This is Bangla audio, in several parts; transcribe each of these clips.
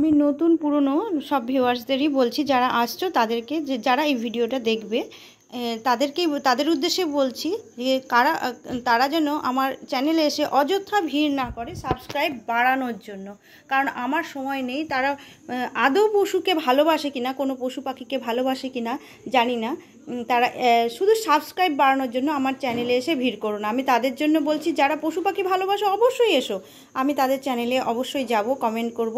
আমি নতুন পুরনো সব ভিউয়ার্সদেরই বলছি, যারা আসছো তাদেরকে, যে যারা এই ভিডিওটা দেখবে তাদের উদ্দেশ্যে বলছি যে তারা যেন আমার চ্যানেলে এসে অযথা ভিড় না করে সাবস্ক্রাইব বাড়ানোর জন্য। কারণ আমার সময় নেই। তারা আদৌ পশুকে ভালোবাসে কিনা, কোনো পশু পাখিকে ভালোবাসে কিনা জানি না। তারা শুধু সাবস্ক্রাইব বাড়ানোর জন্য আমার চ্যানেলে এসে ভিড় করো না। আমি তাদের জন্য বলছি, যারা পশু পাখি ভালোবাসো অবশ্যই এসো। আমি তাদের চ্যানেলে অবশ্যই যাব, কমেন্ট করব,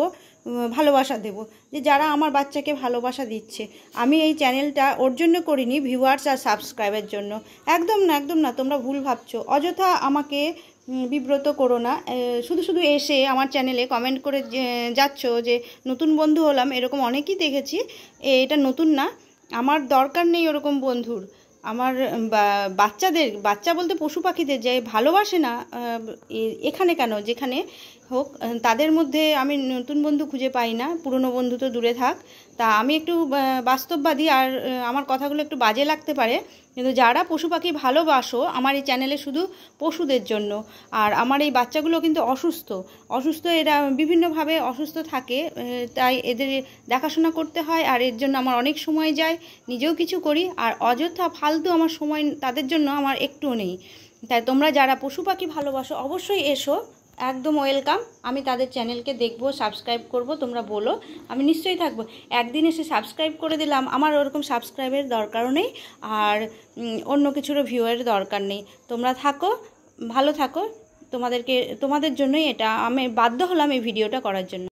ভালোবাসা দেব। যে যারা আমার বাচ্চাকে ভালোবাসা দিচ্ছে, আমি এই চ্যানেলটা ওর জন্য করিনি ভিউয়ার্স আর সাবস্ক্রাইবের জন্য। একদম না, একদম না, তোমরা ভুল ভাবছো। অযথা আমাকে বিব্রত করো না। শুধু এসে আমার চ্যানেলে কমেন্ট করে যাচ্ছ যে নতুন বন্ধু হলাম, এরকম অনেকেই দেখেছি। এটা নতুন না, আমার দরকার নেই ওরকম বন্ধুর। আমার বাচ্চা বলতে পশু পাখিদের যে ভালোবাসে না, এখানে কেন যেখানে হোক, তাদের মধ্যে আমি নতুন বন্ধু খুঁজে পাই না। পুরনো বন্ধু তো দূরে থাক। তা আমি একটু বাস্তববাদী, আর আমার কথাগুলো একটু বাজে লাগতে পারে, কিন্তু যারা পশু পাখি ভালোবাসো আমার এই চ্যানেলে শুধু পশুদের জন্য। আর আমার এই বাচ্চাগুলো কিন্তু অসুস্থ, এরা বিভিন্নভাবে অসুস্থ থাকে, তাই এদের দেখাশোনা করতে হয়। আর এর জন্য আমার অনেক সময় যায়, নিজেও কিছু করি, আর অযথা ফালতু আমার সময় তাদের জন্য আমার একটুও নেই। তাই তোমরা যারা পশু পাখি ভালোবাসো অবশ্যই এসো, একদম ওয়েলকাম। আমি তাদের চ্যানেলকে দেখবো, সাবস্ক্রাইব করব। তোমরা বলো, আমি নিশ্চয়ই থাকবো। একদিন এসে সাবস্ক্রাইব করে দিলাম, আমার ওরকম সাবস্ক্রাইবের দরকারও নেই, আর অন্য কিছুরও ভিউয়ের দরকার নেই। তোমরা থাকো, ভালো থাকো। তোমাদের জন্যই এটা আমি বাধ্য হলাম এই ভিডিওটা করার জন্য।